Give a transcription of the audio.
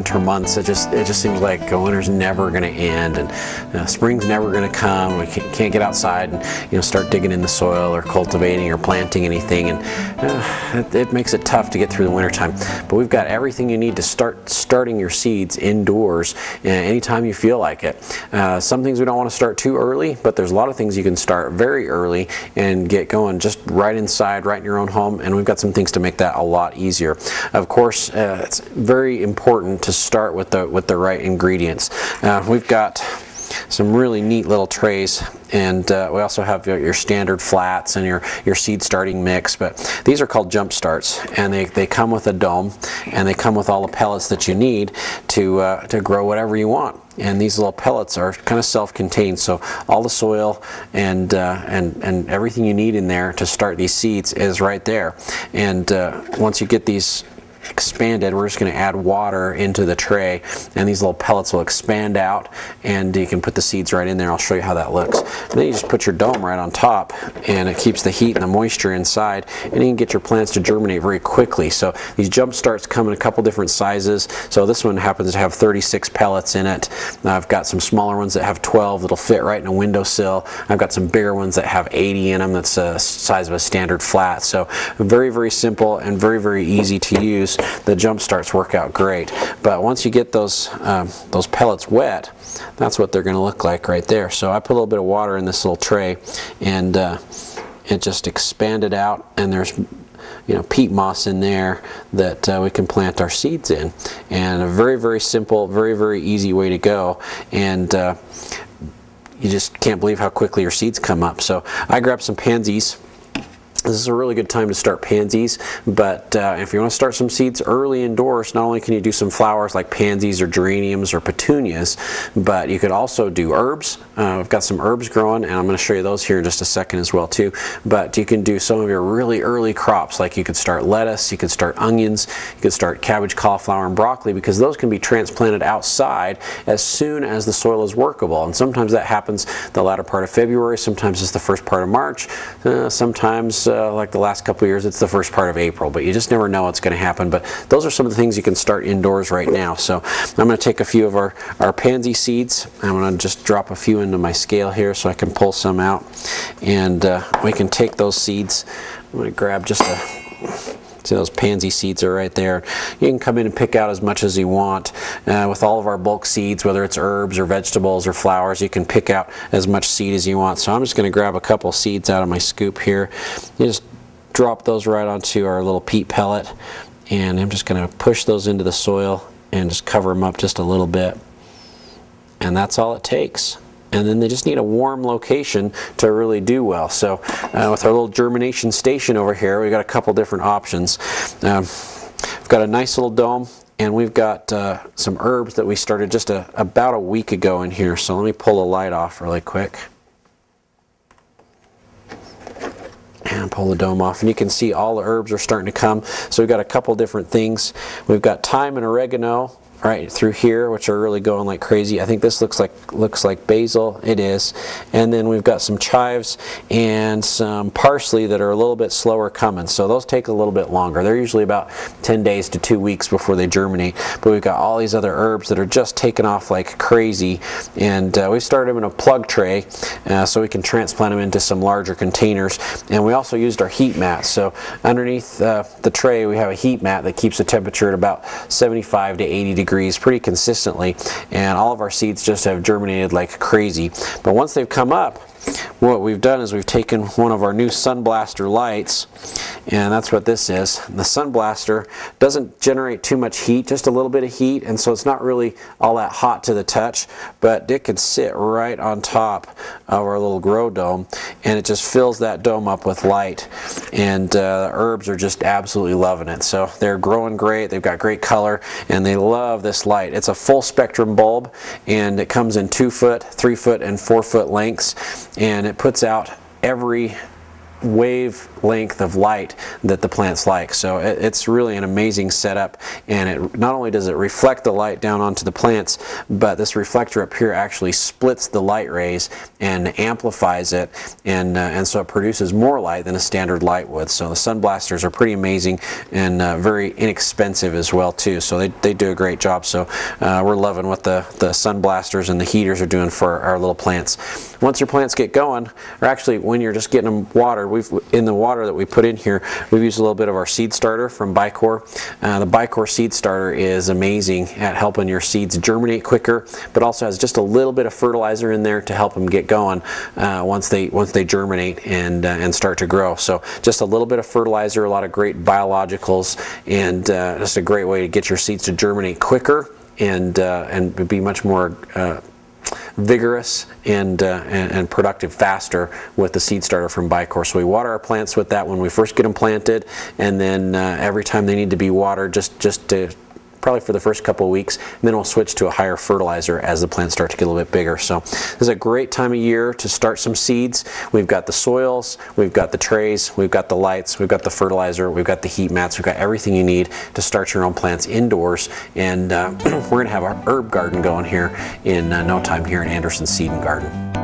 winter months, it just seems like winter's never going to end, and spring's never going to come. We can't get outside and start digging in the soil or cultivating or planting anything, and it makes it tough to get through the winter time. But we've got everything you need to starting your seeds indoors anytime you feel like it. Some things we don't want to start too early, but there's a lot of things you can start very early and get going just right inside, right in your own home, and we've got some things to make that a lot easier. Of course, it's very important to start with the right ingredients. We've got some really neat little trays, and we also have your standard flats and your seed starting mix, but these are called jump starts, and they come with a dome, and they come with all the pellets that you need to grow whatever you want. And these little pellets are kind of self-contained, so all the soil and everything you need in there to start these seeds is right there. And once you get these expanded, we're just going to add water into the tray, and these little pellets will expand out, and you can put the seeds right in there. I'll show you how that looks. And then you just put your dome right on top, and it keeps the heat and the moisture inside, and you can get your plants to germinate very quickly. So these jump starts come in a couple different sizes. So this one happens to have 36 pellets in it. I've got some smaller ones that have 12 that'll fit right in a windowsill. I've got some bigger ones that have 80 in them. That's the size of a standard flat. So very, very simple and very, very easy to use. The jump starts work out great, but once you get those pellets wet, that's what they're going to look like right there. So I put a little bit of water in this little tray, and it just expanded out, and there's peat moss in there that we can plant our seeds in. And a very, very simple, very, very easy way to go, and you just can't believe how quickly your seeds come up. So I grabbed some pansies. This is a really good time to start pansies, but if you want to start some seeds early indoors, not only can you do some flowers like pansies or geraniums or petunias, but you could also do herbs. I've got some herbs growing, and I'm going to show you those here in just a second as well too. But you can do some of your really early crops, like you could start lettuce, you could start onions, you could start cabbage, cauliflower, and broccoli, because those can be transplanted outside as soon as the soil is workable. And sometimes that happens the latter part of February, sometimes it's the first part of March, sometimes like the last couple of years it's the first part of April, but you just never know what's going to happen. But those are some of the things you can start indoors right now. So I'm going to take a few of our pansy seeds. I'm going to just drop a few into my scale here so I can pull some out, and we can take those seeds. I'm going to grab just see, those pansy seeds are right there. You can come in and pick out as much as you want. With all of our bulk seeds, whether it's herbs or vegetables or flowers, you can pick out as much seed as you want. So I'm just going to grab a couple seeds out of my scoop here. You just drop those right onto our little peat pellet, and I'm just going to push those into the soil and just cover them up just a little bit. And that's all it takes. And then they just need a warm location to really do well. So with our little germination station over here, we've got a couple different options. We've got a nice little dome, and we've got some herbs that we started just about a week ago in here. So let me pull the light off really quick and pull the dome off, and you can see all the herbs are starting to come. So we've got a couple different things. We've got thyme and oregano right through here, which are really going like crazy. I think this looks like basil. It is. And then we've got some chives and some parsley that are a little bit slower coming, so those take a little bit longer. They're usually about 10 days to 2 weeks before they germinate. But we've got all these other herbs that are just taking off like crazy, and we started them in a plug tray so we can transplant them into some larger containers. And we also used our heat mat. So underneath the tray we have a heat mat that keeps the temperature at about 75 to 80 degrees pretty consistently, and all of our seeds just have germinated like crazy. But once they've come up, what we've done is we've taken one of our new Sun Blaster lights, and that's what this is. The Sun Blaster doesn't generate too much heat, just a little bit of heat, and so it's not really all that hot to the touch, but it could sit right on top of our little grow dome, and it just fills that dome up with light, and the herbs are just absolutely loving it. So they're growing great, they've got great color, and they love this light. It's a full spectrum bulb, and it comes in 2 foot, 3 foot, and 4 foot lengths, and it puts out every wavelength of light that the plants like. So it's really an amazing setup, and it not only does it reflect the light down onto the plants, but this reflector up here actually splits the light rays and amplifies it, and so it produces more light than a standard light would. So the sun blasters are pretty amazing and very inexpensive as well too. So they do a great job. So we're loving what the sun blasters and the heaters are doing for our little plants. Once your plants get going, or actually when you're just getting them watered, in the water that we put in here, we've used a little bit of our seed starter from Bicor. The Bicor seed starter is amazing at helping your seeds germinate quicker, but also has just a little bit of fertilizer in there to help them get going once they germinate and start to grow. So just a little bit of fertilizer, a lot of great biologicals, and just a great way to get your seeds to germinate quicker and be much more vigorous and productive faster with the seed starter from Bicor. So we water our plants with that when we first get them planted, and then every time they need to be watered, just to probably for the first couple of weeks, and then we'll switch to a higher fertilizer as the plants start to get a little bit bigger. So this is a great time of year to start some seeds. We've got the soils, we've got the trays, we've got the lights, we've got the fertilizer, we've got the heat mats, we've got everything you need to start your own plants indoors, and we're going to have our herb garden going here in no time here in Anderson's Seed and Garden.